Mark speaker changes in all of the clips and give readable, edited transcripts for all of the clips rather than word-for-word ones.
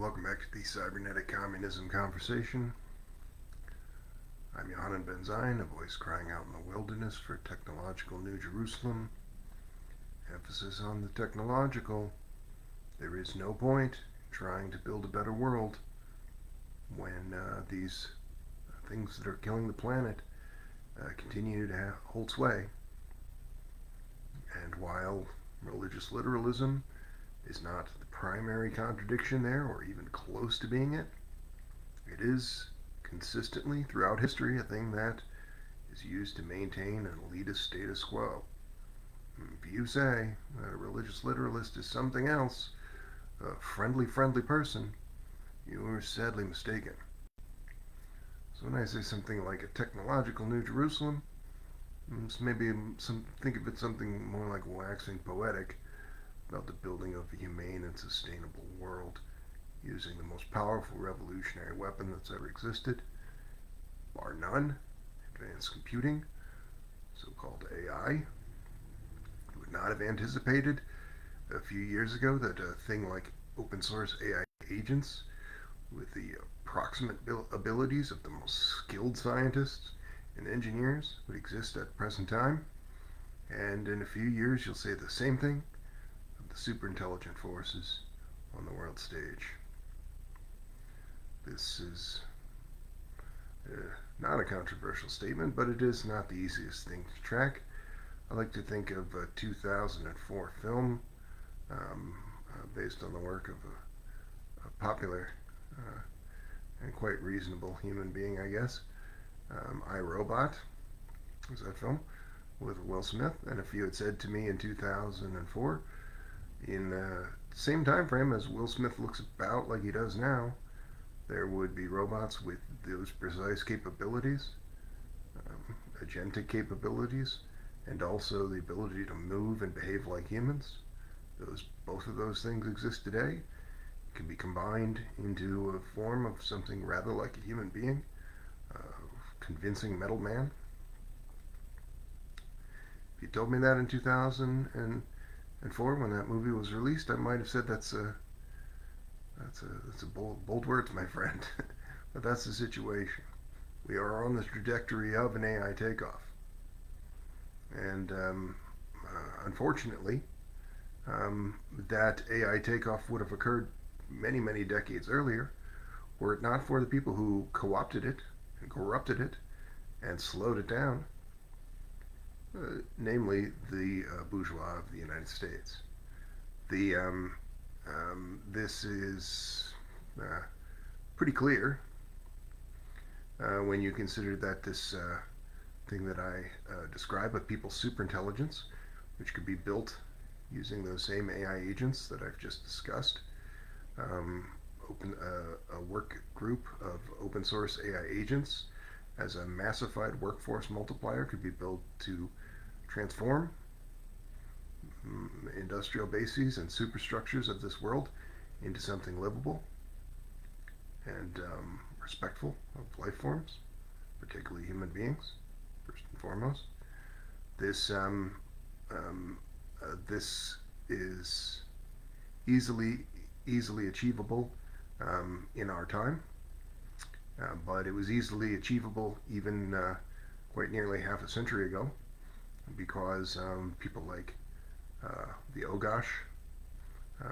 Speaker 1: welcome back to the cybernetic communism conversation. I'm Yohanan Ben-Zion, a voice crying out in the wilderness for technological New Jerusalem. Emphasis on the technological. There is no point in trying to build a better world when these things that are killing the planet continue to hold sway. And while religious literalism is not the primary contradiction there, or even close to being it, it is consistently throughout history a thing that is used to maintain an elitist status quo. If you say that a religious literalist is something else, a friendly person, you are sadly mistaken. So when I say something like a technological New Jerusalem, maybe think of it something more like waxing poetic about the building of a humane and sustainable world using the most powerful revolutionary weapon that's ever existed, bar none, advanced computing, so-called AI. You would not have anticipated a few years ago that a thing like open source AI agents with the approximate abilities of the most skilled scientists and engineers would exist at present time, and in a few years you'll say the same thing of the super intelligent forces on the world stage. This is not a controversial statement, but it is not the easiest thing to track. I like to think of a 2004 film based on the work of a popular and quite reasonable human being, I guess. I, Robot was that film with Will Smith, and if you had said to me in 2004, in the same time frame as Will Smith looks about like he does now, there would be robots with those precise capabilities, agentic capabilities, and also the ability to move and behave like humans. Both of those things exist today, can be combined into a form of something rather like a human being, convincing metal man. If you told me that in 2004 when that movie was released, I might have said that's a bold words, my friend. But that's the situation. We are on the trajectory of an AI takeoff, and unfortunately, that AI takeoff would have occurred many decades earlier, were it not for the people who co-opted it and corrupted it and slowed it down, namely the bourgeois of the United States. This is pretty clear when you consider that this thing that I describe of people's superintelligence, which could be built using those same AI agents that I've just discussed, a work group of open source AI agents as a massified workforce multiplier could be built to transform industrial bases and superstructures of this world into something livable and respectful of life forms, particularly human beings, first and foremost. This is easily achievable in our time, but it was easily achievable even quite nearly half a century ago, because people like the Ogash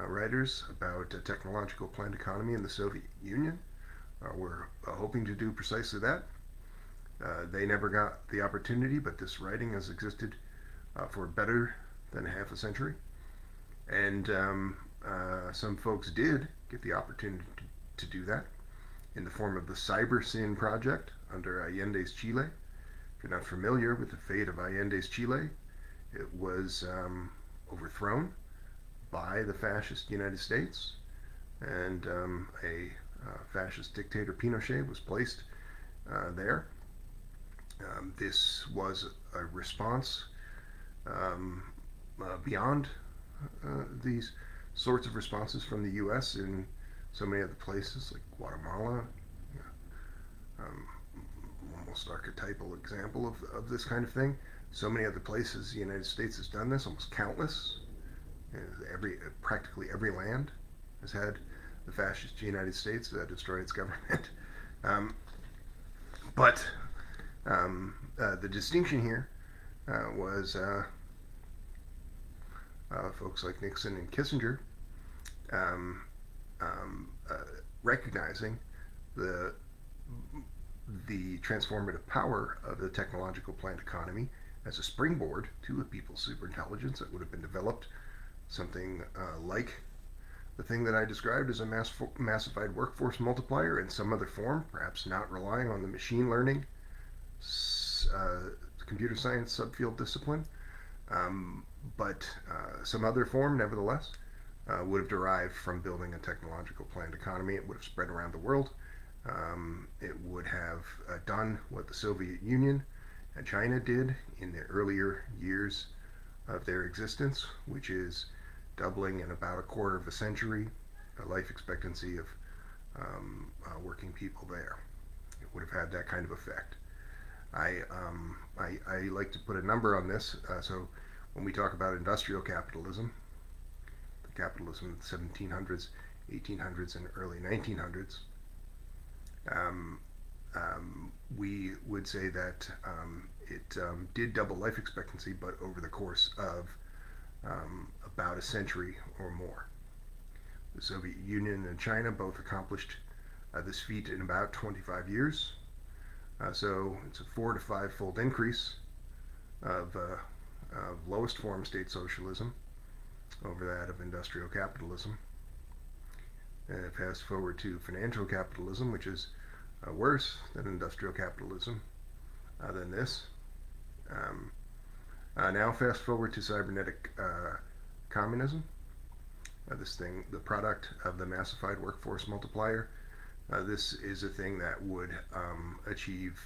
Speaker 1: writers about a technological planned economy in the Soviet Union were hoping to do precisely that. They never got the opportunity, but this writing has existed for better than half a century, and some folks did get the opportunity to do that in the form of the Cybersyn project under Allende's Chile. If you're not familiar with the fate of Allende's Chile, it was overthrown by the fascist United States, and a fascist dictator, Pinochet, was placed there. This was a response beyond these sorts of responses from the U.S. in so many other places, like Guatemala, almost archetypal example of this kind of thing. So many other places the United States has done this, almost countless. Practically every land has had the fascist United States destroy its government. Um, but the distinction here was folks like Nixon and Kissinger um, recognizing the transformative power of the technological planned economy as a springboard to a people's superintelligence that would have been developed, something like the thing that I described as a massified workforce multiplier in some other form, perhaps not relying on the machine learning, computer science subfield discipline, but some other form, nevertheless, would have derived from building a technological planned economy. It would have spread around the world. It would have done what the Soviet Union and China did in the earlier years of their existence, which is doubling in about a quarter of a century the life expectancy of working people there. It would have had that kind of effect. I like to put a number on this. So when we talk about industrial capitalism, the capitalism of the 1700s, 1800s, and early 1900s, we would say that it did double life expectancy, but over the course of about a century or more. The Soviet Union and China both accomplished this feat in about 25 years. So it's a 4 to 5-fold increase of lowest form state socialism over that of industrial capitalism. And fast forward to financial capitalism, which is worse than industrial capitalism than this. Now fast forward to cybernetic communism. This thing, the product of the massified workforce multiplier. This is a thing that would achieve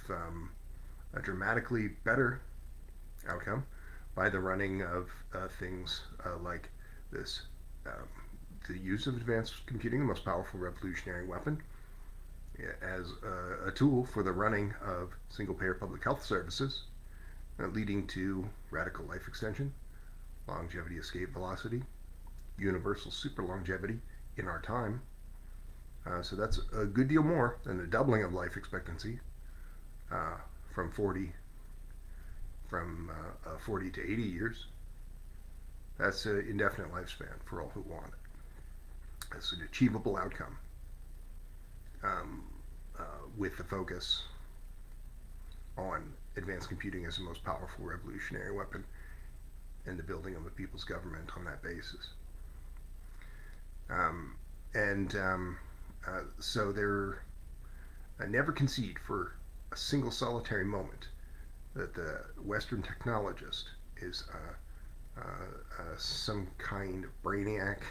Speaker 1: a dramatically better outcome by the running of things like this. The use of advanced computing, the most powerful revolutionary weapon, as a tool for the running of single-payer public health services, leading to radical life extension, longevity, escape velocity, universal super longevity in our time. So that's a good deal more than the doubling of life expectancy from 40 to 80 years. That's an indefinite lifespan for all who want it. That's an achievable outcome with the focus on advanced computing as the most powerful revolutionary weapon and the building of a people's government on that basis. So they're never concede for a single solitary moment that the Western technologist is some kind of brainiac,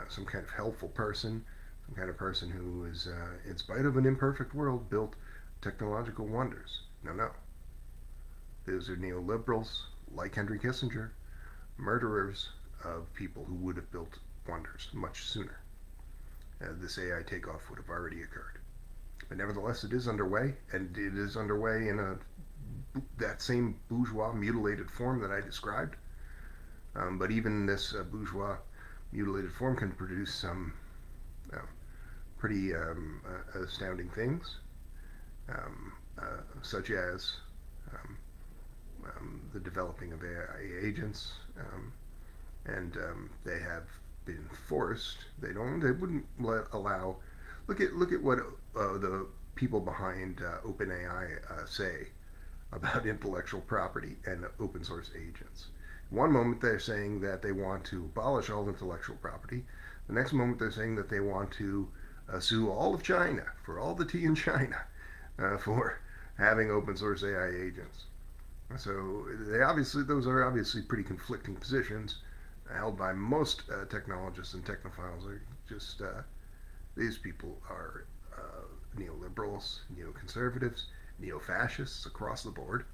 Speaker 1: some kind of helpful person, some kind of person who is, in spite of an imperfect world, built technological wonders. No. Those are neoliberals, like Henry Kissinger, murderers of people who would have built wonders much sooner. This AI takeoff would have already occurred. But nevertheless, it is underway, and it is underway in that same bourgeois mutilated form that I described. But even this bourgeois mutilated form can produce some pretty astounding things, such as the developing of AI agents, and they have been forced. They wouldn't allow. Look at what the people behind OpenAI say about intellectual property and open source agents. One moment they're saying that they want to abolish all intellectual property. The next moment they're saying that they want to sue all of China for all the tea in China for having open source AI agents. So those are obviously pretty conflicting positions held by most technologists and technophiles. Are just these people are neoliberals, neoconservatives, neo-fascists across the board.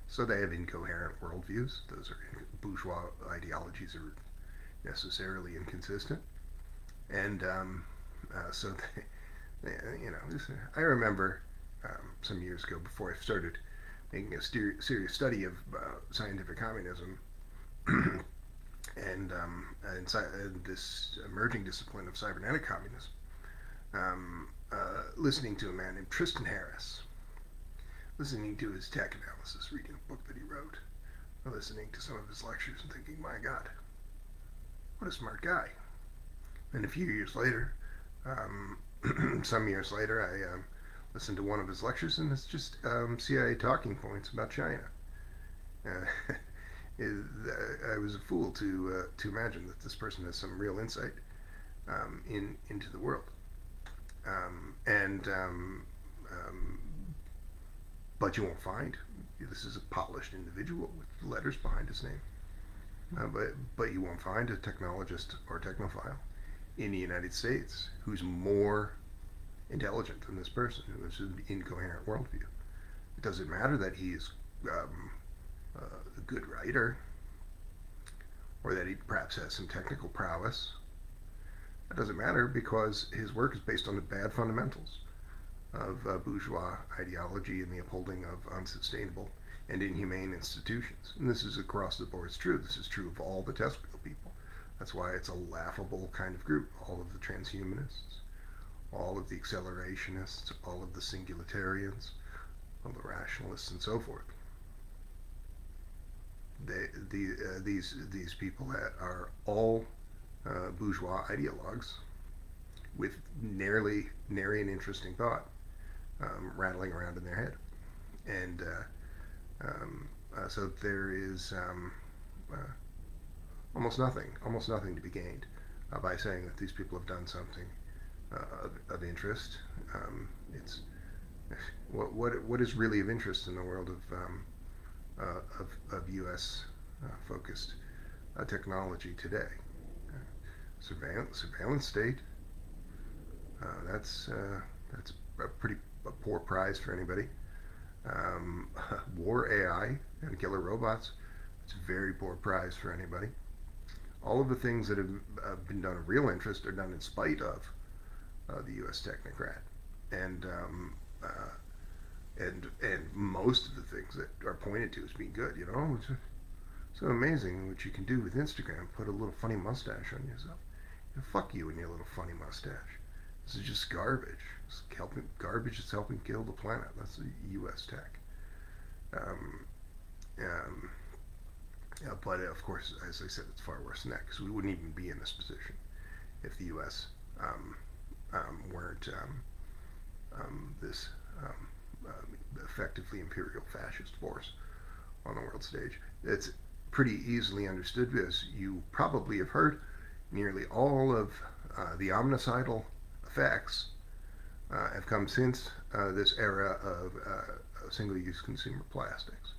Speaker 1: So they have incoherent worldviews. Those are bourgeois ideologies are necessarily inconsistent, and so I remember some years ago, before I started making a serious study of scientific communism, and this emerging discipline of cybernetic communism, listening to a man named Tristan Harris, listening to his tech analysis, reading a book that he wrote, listening to some of his lectures and thinking, my God, what a smart guy. And a few years later, some years later, I listened to one of his lectures, and it's just CIA talking points about China. Uh, I was a fool to imagine that this person has some real insight into the world. But you won't find this is a polished individual with letters behind his name. But you won't find a technologist or technophile in the United States who's more intelligent than this person who has an incoherent worldview. It doesn't matter that he is a good writer or that he perhaps has some technical prowess. That doesn't matter because his work is based on the bad fundamentals of bourgeois ideology and the upholding of unsustainable and inhumane institutions. And this is across the board true. This is true of all the test wheel people. That's why it's a laughable kind of group. All of the transhumanists, all of the accelerationists, all of the singularitarians, all the rationalists, and so forth. These people are all bourgeois ideologues with nary an interesting thought rattling around in their head, and so there is almost nothing to be gained by saying that these people have done something of interest. It's what is really of interest in the world of U.S. Focused technology today. Surveillance state. That's a pretty poor prize for anybody. War AI and killer robots. It's a very poor prize for anybody. All of the things that have been done of real interest are done in spite of the U.S. technocrat, and most of the things that are pointed to as being good. It's so amazing what you can do with Instagram. Put a little funny mustache on yourself. Fuck you and your little funny mustache. This is just garbage. Garbage is helping kill the planet. That's the U.S. tech. But of course, as I said, it's far worse than that because we wouldn't even be in this position if the U.S. Weren't this effectively imperial fascist force on the world stage. It's pretty easily understood, as you probably have heard. Nearly all of the omnicidal effects have come since this era of single-use consumer plastics.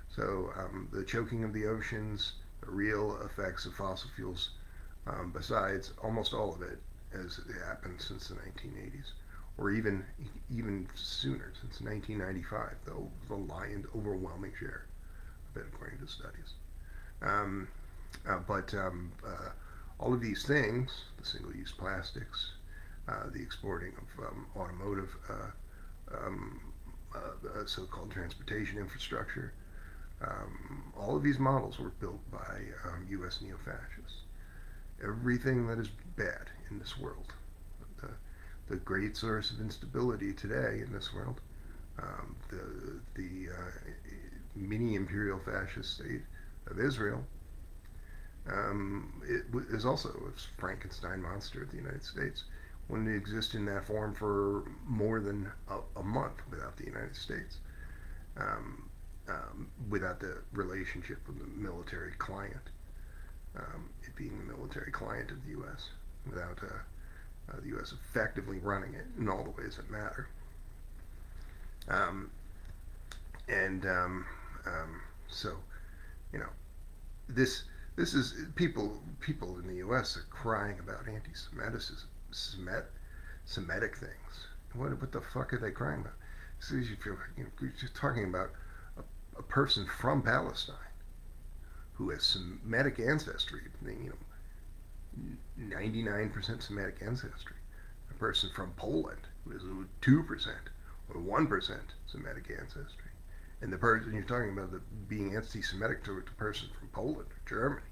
Speaker 1: So the choking of the oceans, the real effects of fossil fuels, besides almost all of it has happened since the 1980s, or even sooner, since 1995, the lion's overwhelming share of it, according to studies. But all of these things, the single-use plastics, the exporting of automotive, so-called transportation infrastructure, all of these models were built by U.S. neo-fascists. Everything that is bad in this world, the great source of instability today in this world, the mini imperial fascist state of Israel, it is also a Frankenstein monster of the United States. Wouldn't exist in that form for more than a month without the United States, without the relationship with the military client, it being the military client of the U.S., without the U.S. effectively running it in all the ways that matter. So, this is people in the U.S. are crying about anti-Semitic things. What the fuck are they crying about? So you're just talking about a person from Palestine who has Semitic ancestry, 99% Semitic ancestry. A person from Poland who has 2% or 1% Semitic ancestry. And the person you're talking about being anti-Semitic to a person from Poland or Germany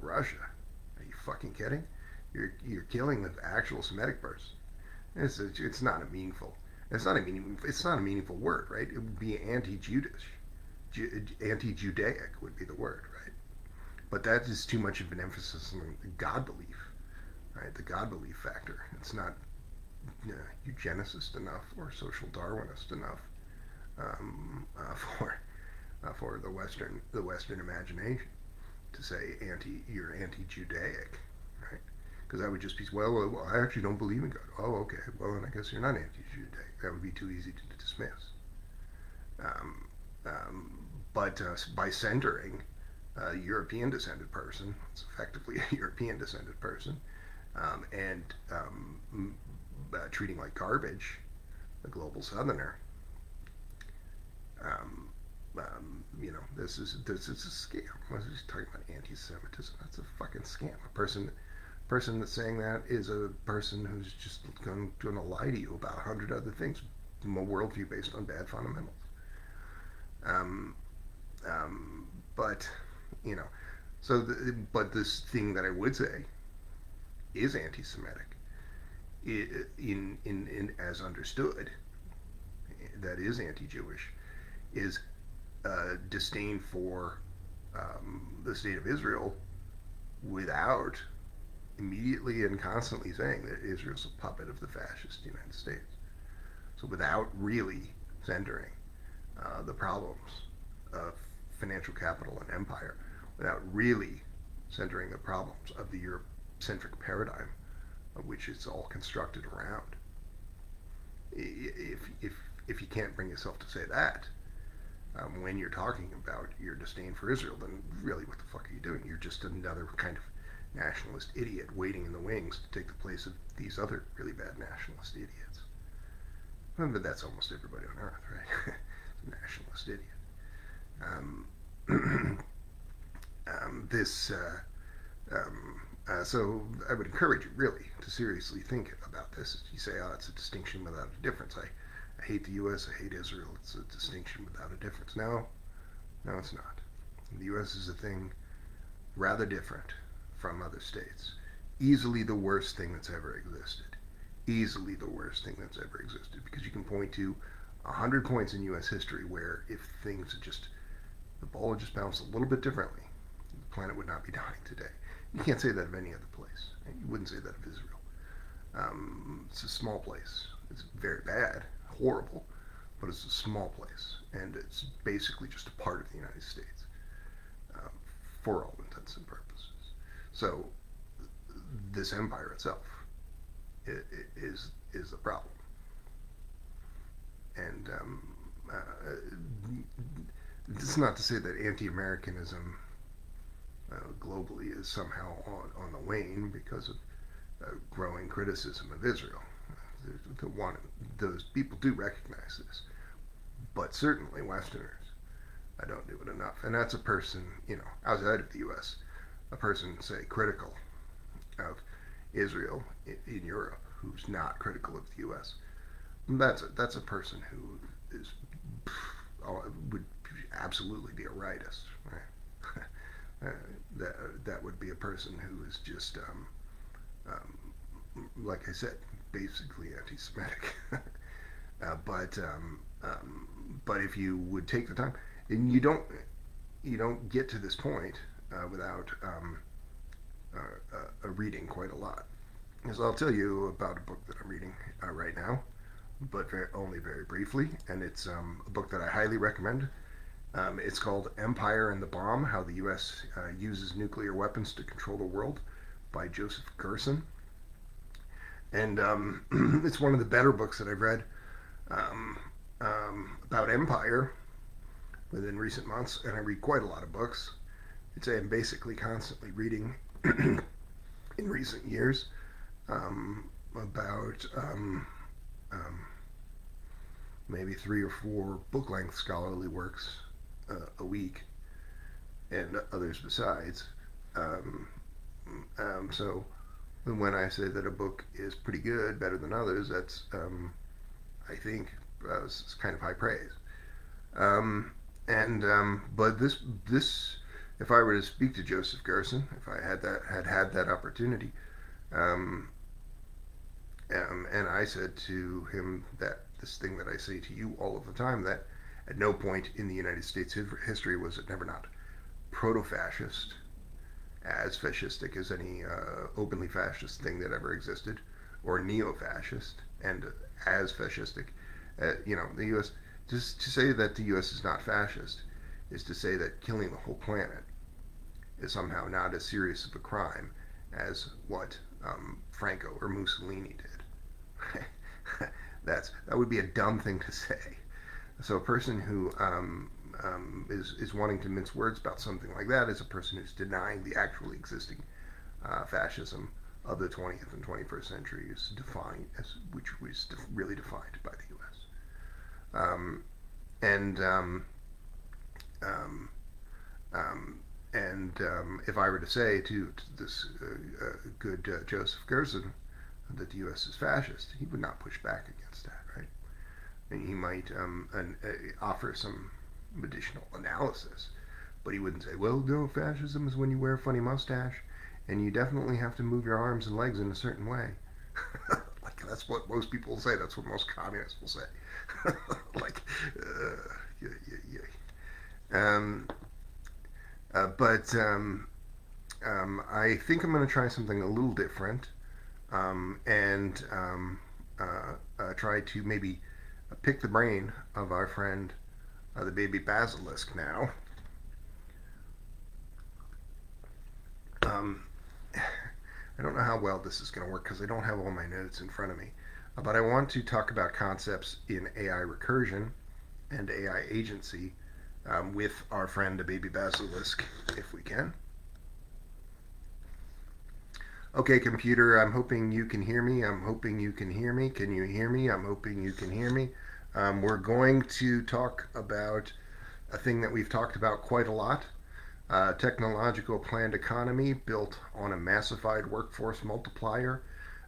Speaker 1: Russia. Are you fucking kidding? You're killing the actual Semitic person. It's not a meaningful. It's not a meaningful word, right? It would be anti-Judish, anti-Judaic would be the word, right? But that is too much of an emphasis on God belief, right? The God belief factor. It's not eugenicist enough or social Darwinist enough um, uh, for for the Western imagination to say you're anti-Judaic, right? Because that would just be, well, I actually don't believe in God. Oh, okay. Well, then I guess you're not anti-Judaic. That would be too easy to dismiss. Um, but by centering a European descended person, it's effectively a European descended person, and treating like garbage the global southerner, um, this is a scam. I was just talking about anti-Semitism. That's a fucking scam. A person that's saying that is a person who's just going to lie to you about 100 other things from a worldview based on bad fundamentals. Um, but but this thing that I would say is anti-Semitic, in as understood, that is anti-Jewish, is disdain for the state of Israel without immediately and constantly saying that Israel's a puppet of the fascist United States. So without really centering the problems of financial capital and empire, without really centering the problems of the Eurocentric paradigm of which it's all constructed around. If you can't bring yourself to say that when you're talking about your disdain for Israel, then really what the fuck are you doing? You're just another kind of nationalist idiot waiting in the wings to take the place of these other really bad nationalist idiots. But that's almost everybody on earth, right? It's a nationalist idiot. So I would encourage you really to seriously think about this. You say, oh, it's a distinction without a difference. I hate the U.S., I hate Israel. It's a distinction without a difference. No, it's not. The U.S. is a thing rather different from other states. Easily the worst thing that's ever existed. Easily the worst thing that's ever existed. Because you can point to 100 points in U.S. history where if things had just, the ball had just bounced a little bit differently, the planet would not be dying today. You can't say that of any other place. You wouldn't say that of Israel. It's a small place. It's very bad, horrible, but it's a small place. And it's basically just a part of the United States for all intents and purposes. So this empire itself is the problem. And it's not to say that anti-Americanism globally is somehow on the wane because of growing criticism of Israel. Those people do recognize this, but certainly Westerners don't do it enough. And that's a person, outside of the U.S., a person, say, critical of Israel in Europe, who's not critical of the U.S. That's a person who is would absolutely be a rightist, right? That would be a person who is just, like I said, basically anti-Semitic. But if you would take the time, and you don't get to this point without reading quite a lot. So I'll tell you about a book that I'm reading right now, but only very briefly, and it's a book that I highly recommend. It's called Empire and the Bomb: How the U.S. Uses Nuclear Weapons to Control the World by Joseph Gerson. And it's one of the better books that I've read about empire within recent months, and I read quite a lot of books. I'd say I'm basically constantly reading in recent years about maybe 3 or 4 book-length scholarly works a week, and others besides. So when I say that a book is pretty good, better than others, that's I think it's kind of high praise. But this if I were to speak to Joseph Gerson, if I had that opportunity, um, and I said to him that this thing that I say to you all of the time, that at no point in the United States history was it never not proto-fascist, as fascistic as any openly fascist thing that ever existed, or neo-fascist, and as fascistic. The U.S. Just to say that the U.S. is not fascist is to say that killing the whole planet is somehow not as serious of a crime as what Franco or Mussolini did. That would be a dumb thing to say. So a person who is wanting to mince words about something like that is a person who's denying the actually existing fascism of the 20th and 21st centuries, which was really defined by the U.S. And um, um, if I were to say to this good Joseph Gerson that the U.S. is fascist, he would not push back against that, right? And he might offer some additional analysis, but he wouldn't say, well, no, fascism is when you wear a funny mustache and you definitely have to move your arms and legs in a certain way. Like, that's what most people will say. That's what most communists will say. Like, yeah, yeah, yeah. I think I'm going to try something a little different, and try to maybe pick the brain of our friend, the baby basilisk now. Um, I don't know how well this is going to work because I don't have all my notes in front of me. But I want to talk about concepts in AI recursion and AI agency with our friend, the baby basilisk, if we can. Okay, computer, I'm hoping you can hear me. I'm hoping you can hear me. Can you hear me? I'm hoping you can hear me. We're going to talk about a thing that we've talked about quite a lot. Technological planned economy built on a massified workforce multiplier,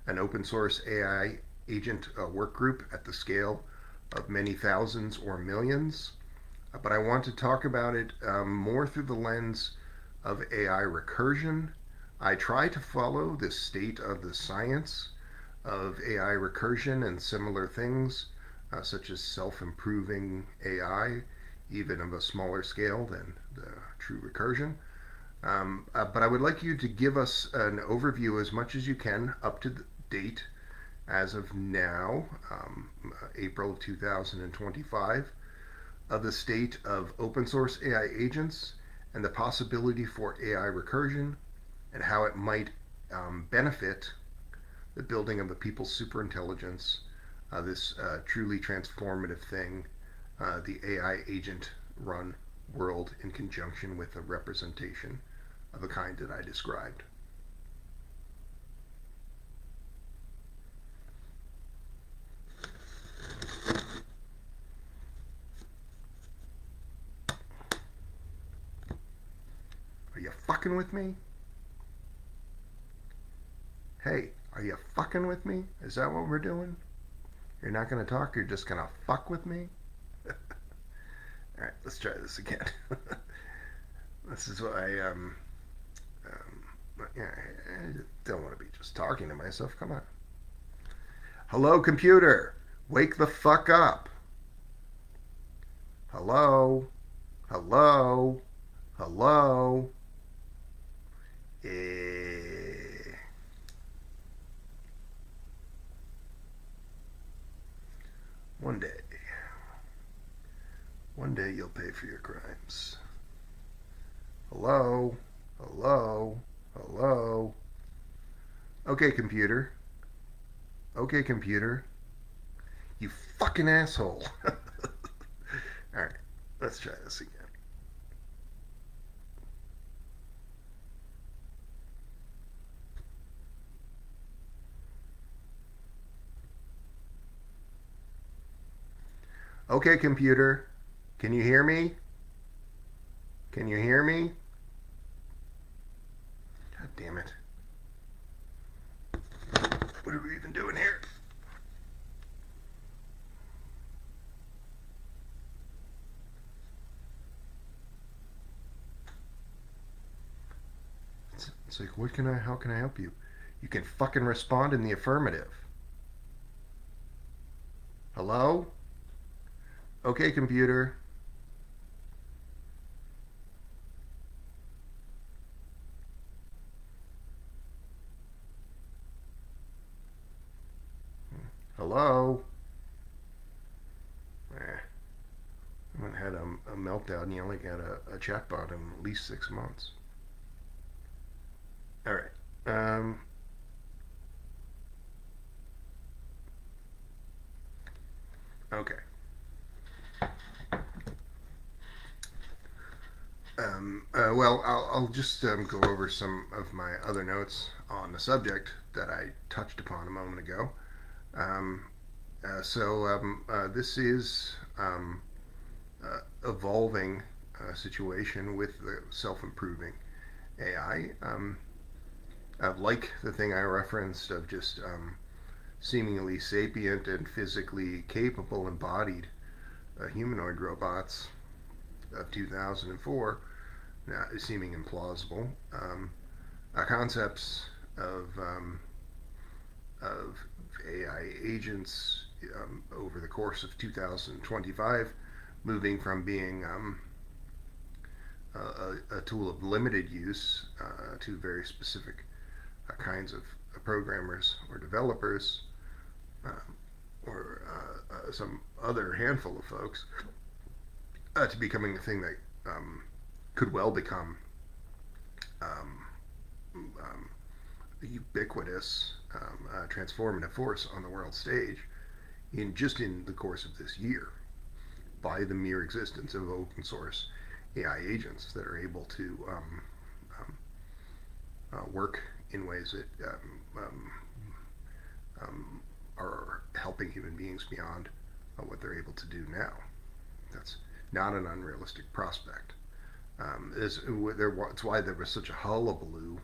Speaker 1: an open source AI agent work group at the scale of many thousands or millions. But I want to talk about it more through the lens of AI recursion. I try to follow the state of the science of AI recursion and similar things, such as self improving AI, even of a smaller scale than the true recursion. But I would like you to give us an overview as much as you can up to date as of now, April of 2025, of the state of open source AI agents and the possibility for AI recursion and how it might benefit the building of the people's superintelligence, this truly transformative thing, the AI agent run world in conjunction with a representation of the kind that I described. Are you fucking with me? Hey, are you fucking with me? Is that what we're doing? You're not going to talk, you're just going to fuck with me? Alright, let's try this again. This is what I don't want to be just talking to myself. Come on. Hello, computer. Wake the fuck up. Hello. Hello. Hello. One day. One day you'll pay for your crimes. Hello? Hello? Hello? Okay, computer. Okay, computer. You fucking asshole. Alright, let's try this again. Okay, computer. Can you hear me? Can you hear me? God damn it. What are we even doing here? It's like, how can I help you? You can fucking respond in the affirmative. Hello? Okay, computer. Hello? I had a meltdown and you only got a chatbot in at least 6 months. All right. Okay. Well, I'll just go over some of my other notes on the subject that I touched upon a moment ago. Um, this is evolving situation with the self-improving AI. Like the thing I referenced of just seemingly sapient and physically capable embodied humanoid robots of 2004, now seeming implausible. Concepts of AI agents over the course of 2025, moving from being a tool of limited use to very specific kinds of programmers or developers uh, or some other handful of folks to becoming a thing that could well become um, um, a ubiquitous transformative force on the world stage in the course of this year by the mere existence of open source AI agents that are able to work in ways that are helping human beings beyond what they're able to do now. That's not an unrealistic prospect. It's why there was such a hullabaloo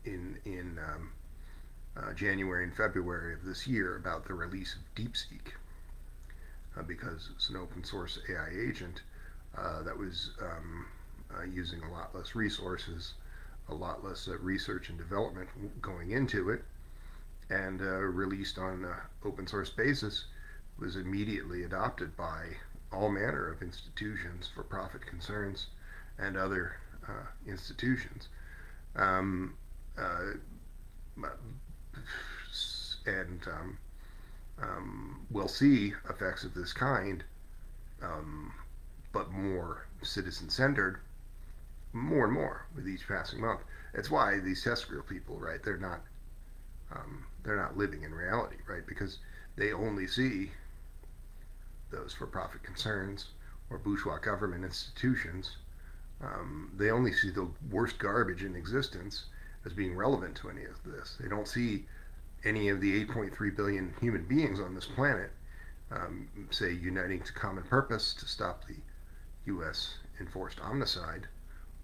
Speaker 1: in January and February of this year about the release of DeepSeek, because it's an open source AI agent that was using a lot less resources, a lot less research and development going into it, and released on open source basis, was immediately adopted by all manner of institutions for profit concerns and other institutions. Um, uh, and We'll see effects of this kind, um, but more citizen centered, more and more with each passing month. That's why these test group people, right? They're not living in reality, right? Because they only see those for-profit concerns or bourgeois government institutions. They only see the worst garbage in existence as being relevant to any of this. They don't see any of the 8.3 billion human beings on this planet, say, uniting to common purpose to stop the U.S. enforced omnicide,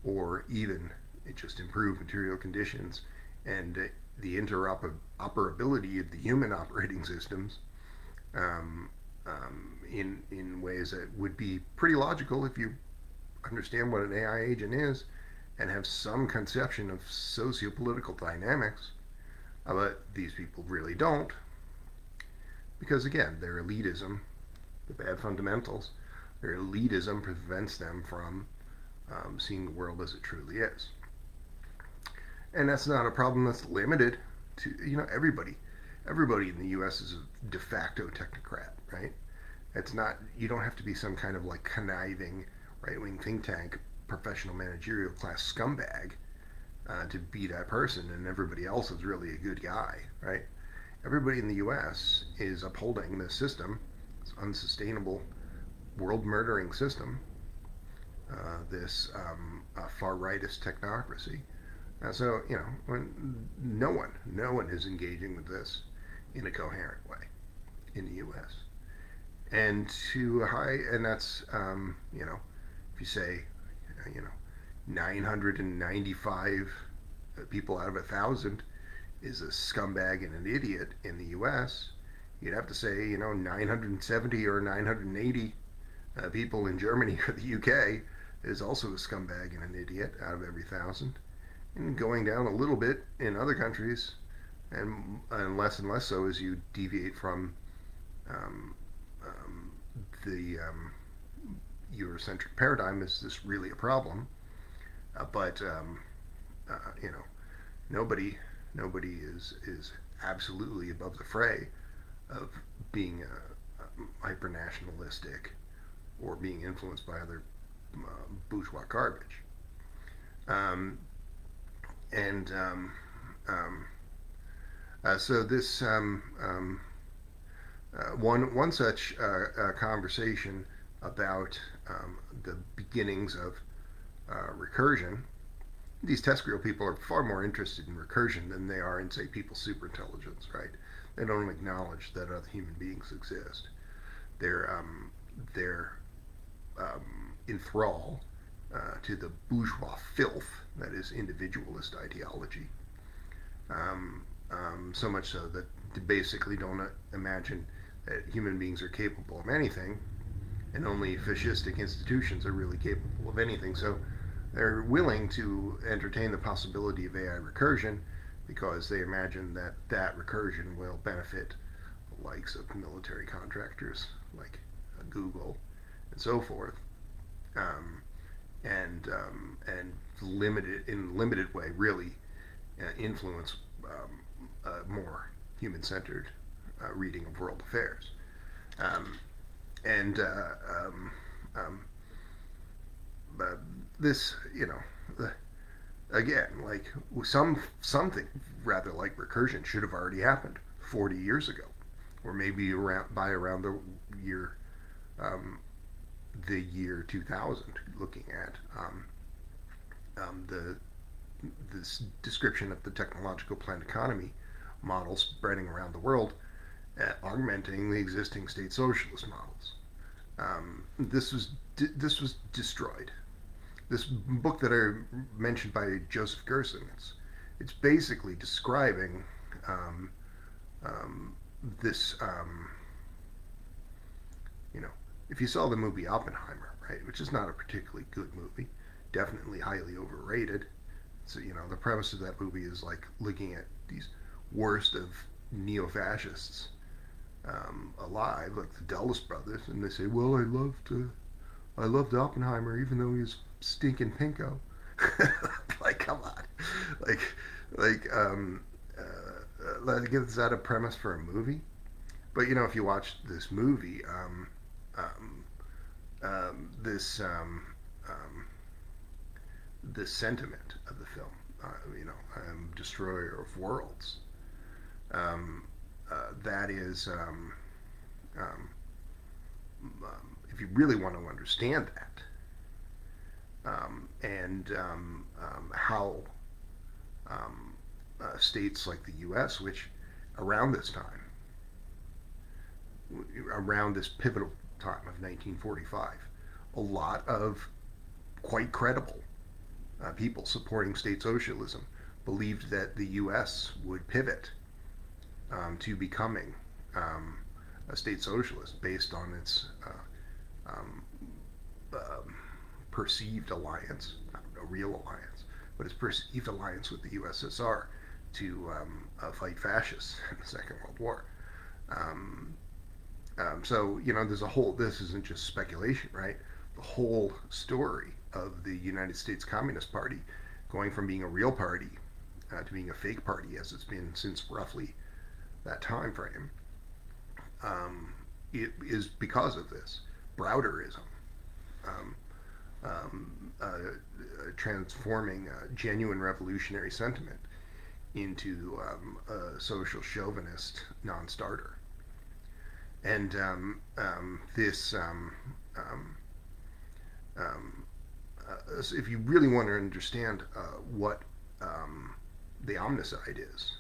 Speaker 1: or even just improve material conditions and the interoperability of the human operating systems in ways that would be pretty logical if you understand what an AI agent is and have some conception of socio-political dynamics. But these people really don't, because again, their elitism, the bad fundamentals, their elitism prevents them from seeing the world as it truly is. And that's not a problem that's limited to everybody. Everybody in the U.S. is a de facto technocrat, right? It's not. You don't have to be some kind of like conniving right-wing think tank professional managerial class scumbag to be that person, and everybody else is really a good guy, right? Everybody in the U.S. is upholding this system, this unsustainable, world-murdering system, this far-rightist technocracy. So no one is engaging with this in a coherent way in the U.S. And that's if you say 995 people out of 1,000 is a scumbag and an idiot in the U.S., you'd have to say 970 or 980 people in Germany or the UK is also a scumbag and an idiot out of every 1,000. and going down a little bit in other countries, and less so as you deviate from um, the Eurocentric paradigm. Is this really a problem? But you know, nobody nobody is absolutely above the fray of being hyper nationalistic or being influenced by other bourgeois garbage. Um, and um, so this one such conversation about the beginnings of recursion. These test grill people are far more interested in recursion than they are in, say, people's superintelligence, right? They don't acknowledge that other human beings exist. They're in thrall to the bourgeois filth that is individualist ideology. So much so that they basically don't imagine that human beings are capable of anything, and only fascistic institutions are really capable of anything. So they're willing to entertain the possibility of AI recursion because they imagine that that recursion will benefit the likes of military contractors like Google and so forth, and limited in limited way really influence more human-centered reading of world affairs. Um, and um, this, again, like something rather like recursion should have already happened 40 years ago, or maybe around year um, the year 2000. Looking at the this description of the technological planned economy model spreading around the world, augmenting the existing state socialist models. This was destroyed. This book that I mentioned by Joseph Gerson, it's basically describing um, this. You know, if you saw the movie Oppenheimer, right, which is not a particularly good movie, definitely highly overrated. So the premise of that movie is like looking at these worst of neo-fascists alive, like the Dulles brothers, and they say, "Well, I loved Oppenheimer, even though he was stinking pinko." Like, come on, like, like, is that a premise for a movie? But if you watch this movie, um, this this sentiment of the film, Destroyer of Worlds, that is, if you really want to understand that, and how states like the U.S., which around this time, around this pivotal time of 1945, a lot of quite credible people supporting state socialism believed that the U.S. would pivot to becoming a state socialist based on its um, perceived alliance, not a real alliance, but its perceived alliance with the USSR to fight fascists in the Second World War. Um, so there's a whole. This isn't just speculation, right? The whole story of the United States Communist Party going from being a real party to being a fake party, as it's been since roughly that time frame, it is because of this Browderism, um, transforming genuine revolutionary sentiment into a social chauvinist non-starter. And this, if you really want to understand what the omnicide is,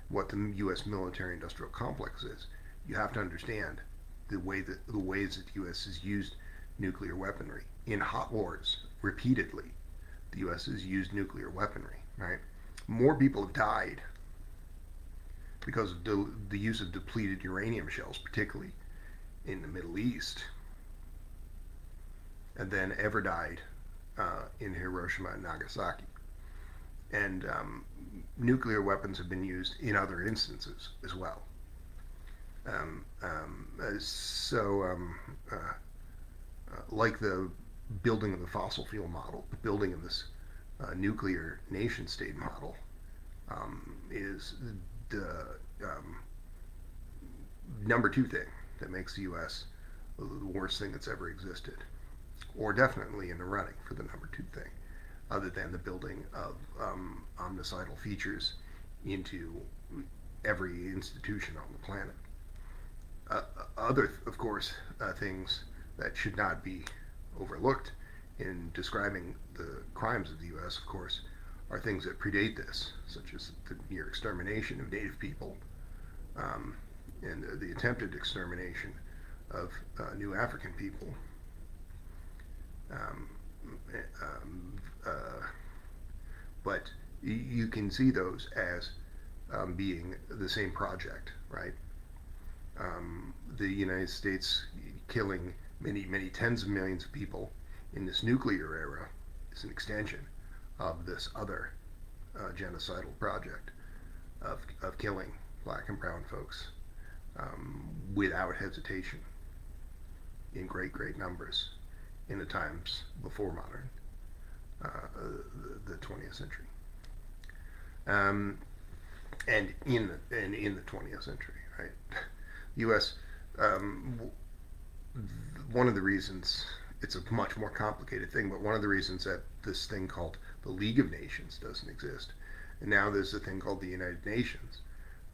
Speaker 1: what the U.S. military-industrial complex is, you have to understand the ways that the U.S. has used nuclear weaponry in hot wars repeatedly. The U.S. has used nuclear weaponry. Right, more people have died because of the use of depleted uranium shells, particularly in the Middle East, and then ever died in Hiroshima and Nagasaki. and nuclear weapons have been used in other instances as well. Like the building of the fossil fuel model, the building of this nuclear nation state model is the number two thing that makes the U.S. the worst thing that's ever existed, or definitely in the running for the number two thing, other than the building of omnicidal features into every institution on the planet. Other, of course, things that should not be overlooked in describing the crimes of the U.S., of course, are things that predate this, such as the near extermination of native people and the attempted extermination of new African people. But you can see those as being the same project, right? The United States killing many tens of millions of people in this nuclear era is an extension of this other genocidal project of killing black and brown folks without hesitation in great numbers in the times before modern, the 20th century, and in the 20th century, right? U.S. One of the reasons, it's a much more complicated thing, but one of the reasons that this thing called the League of Nations doesn't exist, and now there's a thing called the United Nations,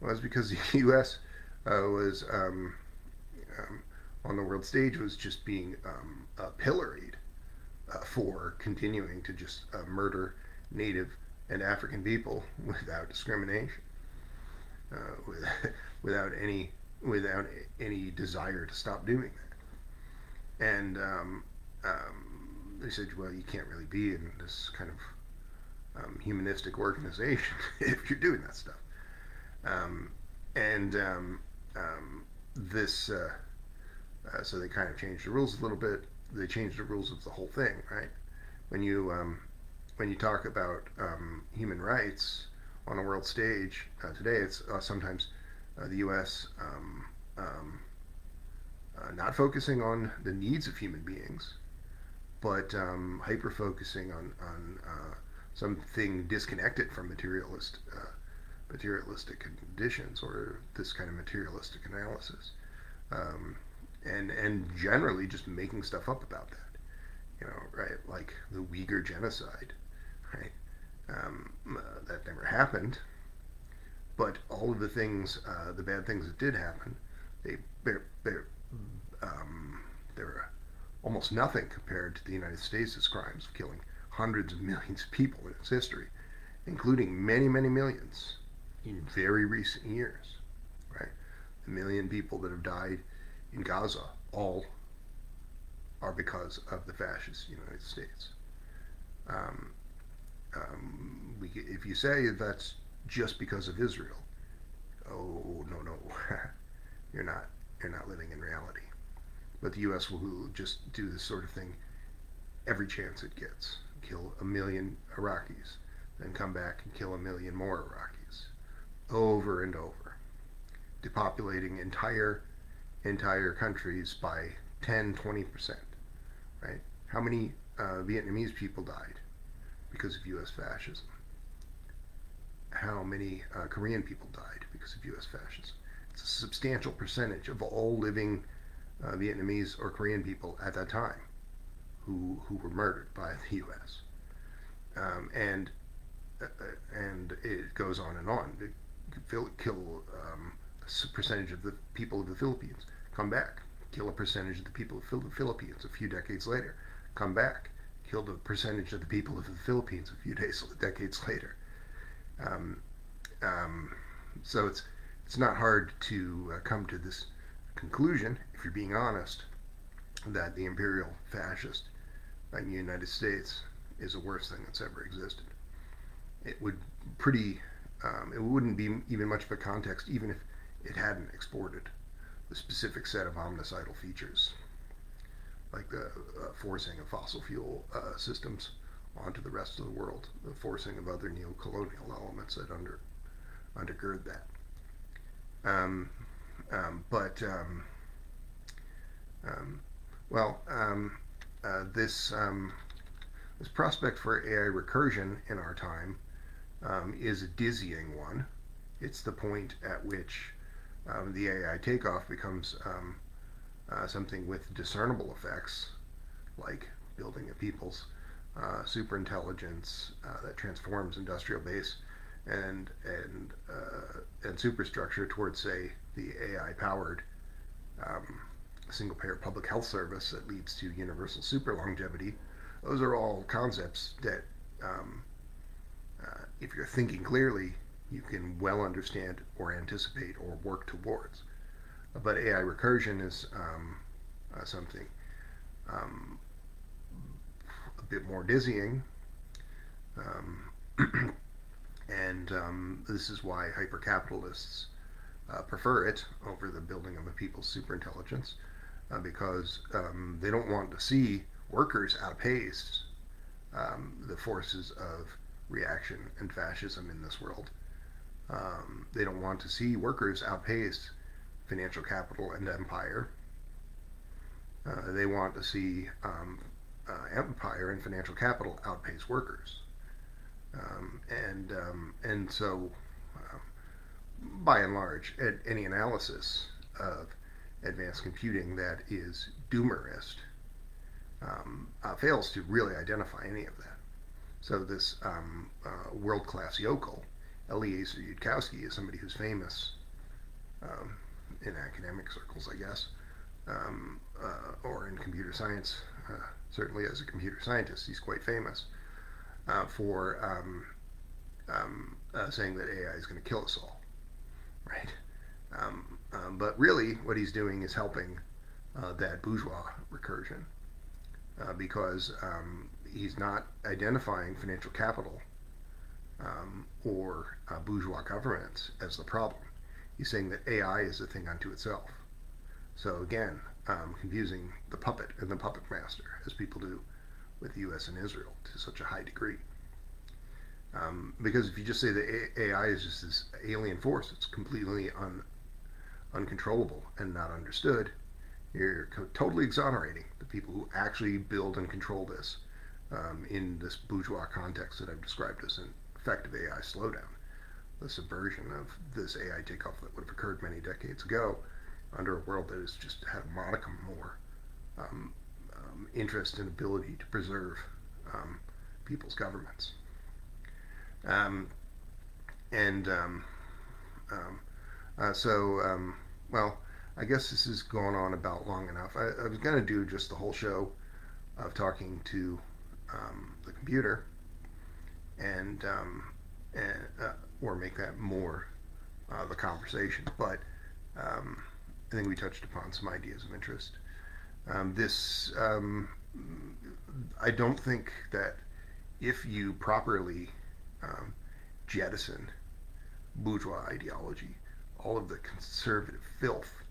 Speaker 1: was because the U.S. Was on the world stage was just being pilloried for continuing to just murder Native and African people without discrimination, without any desire to stop doing that. And they said, well, you can't really be in this kind of humanistic organization if you're doing that stuff. So they kind of changed the rules a little bit. They changed the rules of the whole thing, right? When you talk about human rights on a world stage today, it's sometimes the U.S. Not focusing on the needs of human beings, but hyper focusing on something disconnected from materialistic conditions or this kind of materialistic analysis, and generally just making stuff up about that, right? Like the Uyghur genocide, right? That never happened, but all of the things, the bad things that did happen, they're almost nothing compared to the United States' crimes of killing hundreds of millions of people in its history, including many millions in very recent years, right? The million people that have died in Gaza all are because of the fascist United States. If you say that's just because of Israel, oh no, you're not living in reality. But the U.S. will just do this sort of thing every chance it gets. Kill 1 million Iraqis, then come back and kill 1 million more Iraqis, over and over, depopulating entire countries by 10-20%, right? How many Vietnamese people died because of U.S. fascism? How many Korean people died because of U.S. fascism? It's a substantial percentage of all living Vietnamese or Korean people at that time who were murdered by the U.S. And it goes on and on. Kill a percentage of the people of the Philippines, come back. Kill a percentage of the people of the Philippines a few decades later, come back. Kill the percentage of the people of the Philippines a few decades later. So it's not hard to come to this conclusion, if you're being honest, that the imperial fascist in the United States is the worst thing that's ever existed. It wouldn't be even much of a context even if it hadn't exported the specific set of omnicidal features, like the forcing of fossil fuel systems onto the rest of the world, the forcing of other neo-colonial elements that undergird that. Um, but well, this this prospect for AI recursion in our time is a dizzying one. It's the point at which the AI takeoff becomes something with discernible effects, like building a people's superintelligence that transforms industrial base and superstructure towards, say, the AI-powered single-payer public health service that leads to universal super longevity. Those are all concepts that, if you're thinking clearly, you can well understand or anticipate or work towards. But AI recursion is something um, a bit more dizzying, um, and this is why hyper-capitalists prefer it over the building of a people's superintelligence, because they don't want to see workers outpace the forces of reaction and fascism in this world. They don't want to see workers outpace financial capital and empire. They want to see empire and financial capital outpace workers. And so, by and large, any analysis of advanced computing that is doomerist fails to really identify any of that. So this world-class yokel, Eliezer Yudkowsky, is somebody who's famous in academic circles, I guess, or in computer science. Certainly as a computer scientist, he's quite famous for saying that AI is going to kill us all, right? But really, what he's doing is helping that bourgeois recursion because he's not identifying financial capital or bourgeois governments as the problem. He's saying that AI is a thing unto itself. So again, confusing the puppet and the puppet master, as people do with the U.S. and Israel to such a high degree. Because if you just say that AI is just this alien force, it's completely uncontrollable and not understood, you're totally exonerating the people who actually build and control this in this bourgeois context that I've described as an effective AI slowdown, the subversion of this AI takeoff that would have occurred many decades ago under a world that has just had a modicum more interest and ability to preserve people's governments. Well, I guess this has gone on about long enough. I was going to do just the whole show of talking to the computer and or make that more the conversation. But I think we touched upon some ideas of interest. I don't think that if you properly jettison bourgeois ideology, all of the conservative filth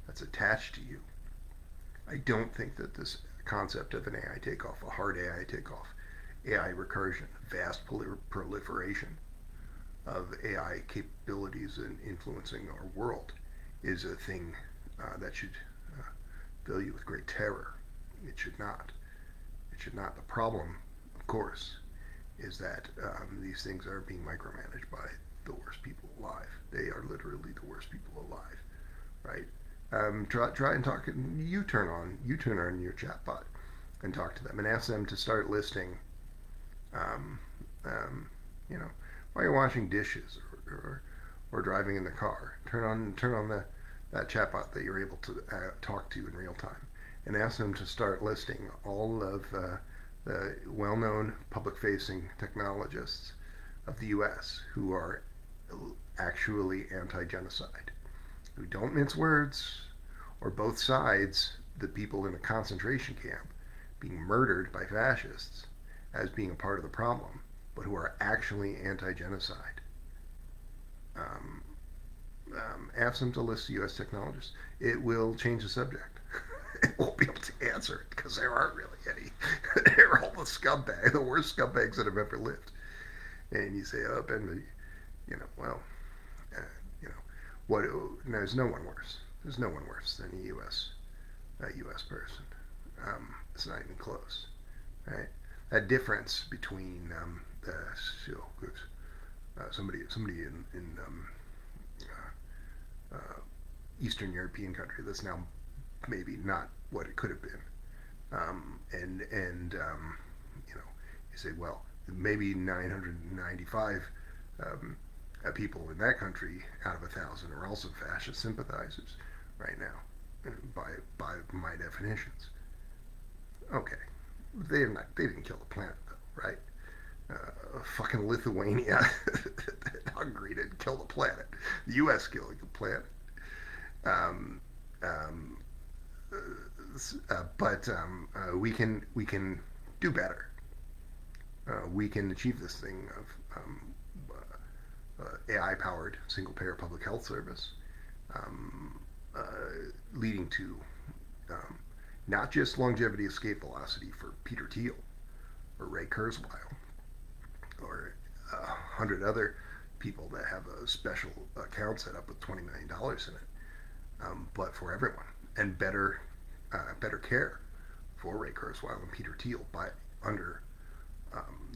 Speaker 1: that's attached to you, I don't think that this concept of an AI takeoff, a hard AI takeoff, AI recursion, vast proliferation of AI capabilities in influencing our world is a thing that should fill you with great terror. It should not. It should not. The problem, of course, is that these things are being micromanaged by the worst people alive. They are literally the worst people alive, right? Try and talk. You turn on your chatbot and talk to them and ask them to start listing, you know, while you're washing dishes or driving in the car. Turn on that chatbot that you're able to talk to in real time, and ask them to start listing all of the well-known public-facing technologists of the U.S. who are actually anti-genocide, who don't mince words, or both sides, the people in a concentration camp being murdered by fascists as being a part of the problem, but who are actually anti-genocide. Ask them to list U.S. technologists. It will change the subject. It won't be able to answer it because there aren't really any. They're all the scumbags, the worst scumbags that have ever lived. And you say, oh, Ben, you know, well, uh, you know, what? No, there's no one worse. There's no one worse than a U.S. person. It's not even close, right? That difference between the somebody in Eastern European country that's now maybe not what it could have been, and you know, you say, well, maybe 995 people in that country out of 1,000 are also fascist sympathizers right now, by my definitions. Okay, they didn't kill the planet though, right? Fucking Lithuania and Hungary didn't kill the planet. The U.S. killed the planet. Um, um, but we can do better. We can achieve this thing of AI powered single payer public health service, um, uh, leading to um, not just longevity escape velocity for Peter Thiel or Ray Kurzweil or 100 other people that have a special account set up with $20 million in it, but for everyone, and better care for Ray Kurzweil and Peter Thiel by under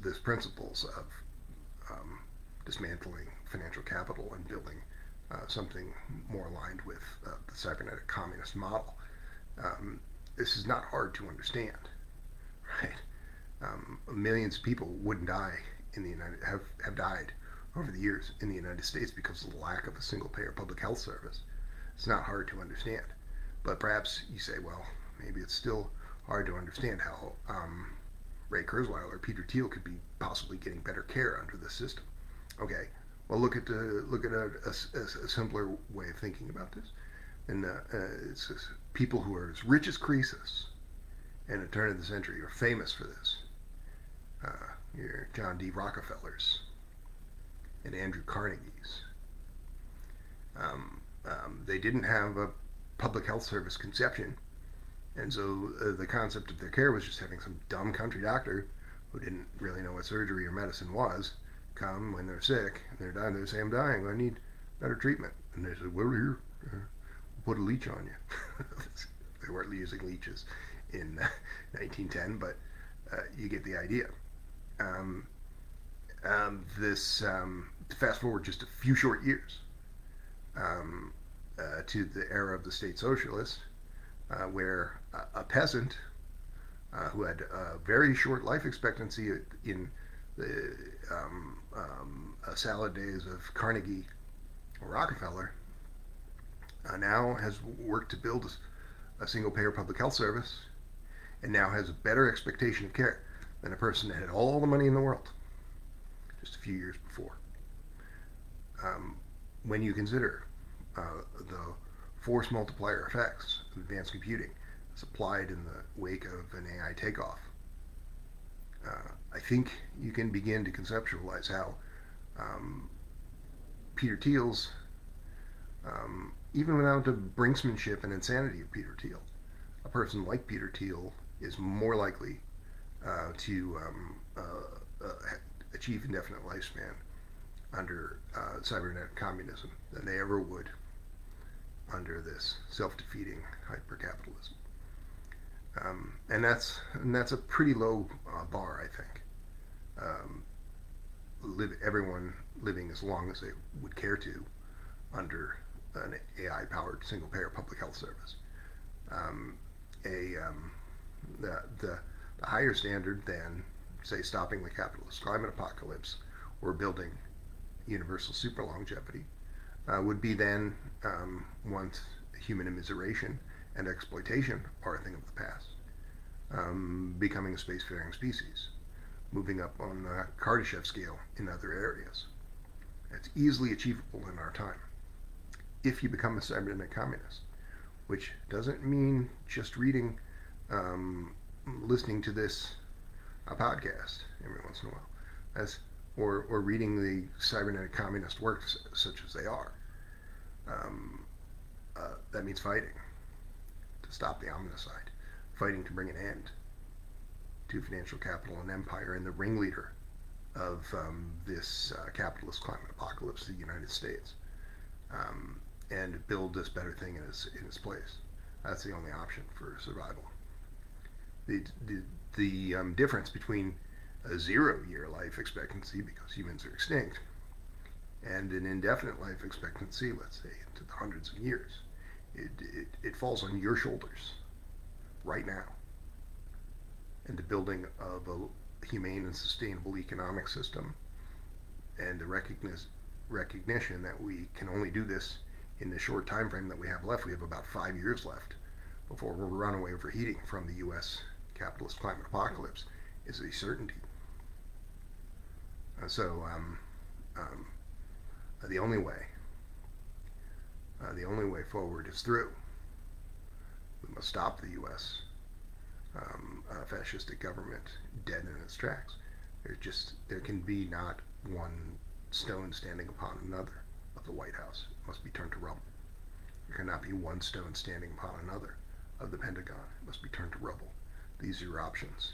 Speaker 1: this principles of dismantling financial capital and building something more aligned with the cybernetic communist model. This is not hard to understand, right? Millions of people wouldn't die in the have died over the years in the United States because of the lack of a single payer public health service. It's not hard to understand, but perhaps you say, well, maybe it's still hard to understand how Ray Kurzweil or Peter Thiel could be possibly getting better care under this system. Okay, well, look at a simpler way of thinking about this, and it's people who are as rich as Croesus in the turn of the century are famous for this. Your John D. Rockefellers and Andrew Carnegie's. They didn't have a public health service conception, and so the concept of their care was just having some dumb country doctor who didn't really know what surgery or medicine was come when they're sick and they're dying. They say, I'm dying, I need better treatment. And they said, well, here, put a leech on you. They weren't using leeches in 1910, but you get the idea. Fast forward just a few short years to the era of the state socialists, where a peasant who had a very short life expectancy in the salad days of Carnegie or Rockefeller now has worked to build a single payer public health service and now has a better expectation of care than a person that had all the money in the world just a few years before. When you consider the force multiplier effects of advanced computing as applied in the wake of an AI takeoff, I think you can begin to conceptualize how Peter Thiel's, even without the brinksmanship and insanity of Peter Thiel, a person like Peter Thiel is more likely to achieve indefinite lifespan under cybernetic communism than they ever would under this self-defeating hyper-capitalism. And that's a pretty low bar, I think. Everyone living as long as they would care to under an AI-powered single-payer public health service. The higher standard than, say, stopping the capitalist climate apocalypse or building universal super longevity would be then, once human immiseration and exploitation are a thing of the past, becoming a spacefaring species, moving up on the Kardashev scale in other areas. It's easily achievable in our time if you become a cybernetic communist, which doesn't mean just reading, listening to this podcast every once in a while, or reading the cybernetic communist works such as they are. That means fighting to stop the omnicide. fighting to bring an end to financial capital and empire, and the ringleader of this capitalist climate apocalypse, the United States, and build this better thing in its place. That's the only option for survival. The difference between a 0-year life expectancy, because humans are extinct, and an indefinite life expectancy, let's say into the hundreds of years, it falls on your shoulders right now. And the building of a humane and sustainable economic system, and the recognition that we can only do this in the short time frame that we have left. We have about 5 years left before we're runaway overheating from the U.S. capitalist climate apocalypse, is a certainty. So the only way forward is through. We must stop the U.S. Fascistic government dead in its tracks. There can be not one stone standing upon another of the White House. It must be turned to rubble. There cannot be one stone standing upon another of the Pentagon. It must be turned to rubble. These are your options.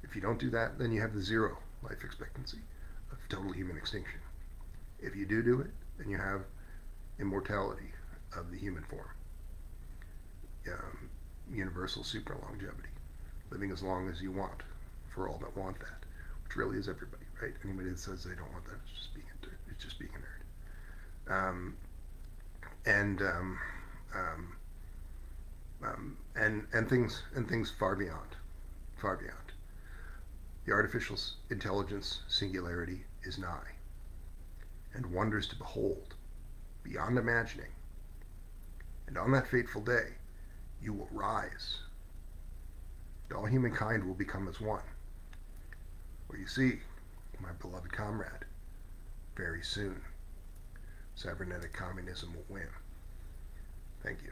Speaker 1: If you don't do that, then you have the 0 life expectancy of total human extinction. If you do it, then you have immortality of the human form. Universal super longevity, living as long as you want for all that want that, which really is everybody, right? Anybody that says they don't want that is just being a nerd. And things far beyond. The artificial intelligence singularity is nigh, and wonders to behold beyond imagining. And on that fateful day, you will rise, and all humankind will become as one. Well, you see, my beloved comrade, very soon, cybernetic communism will win. Thank you.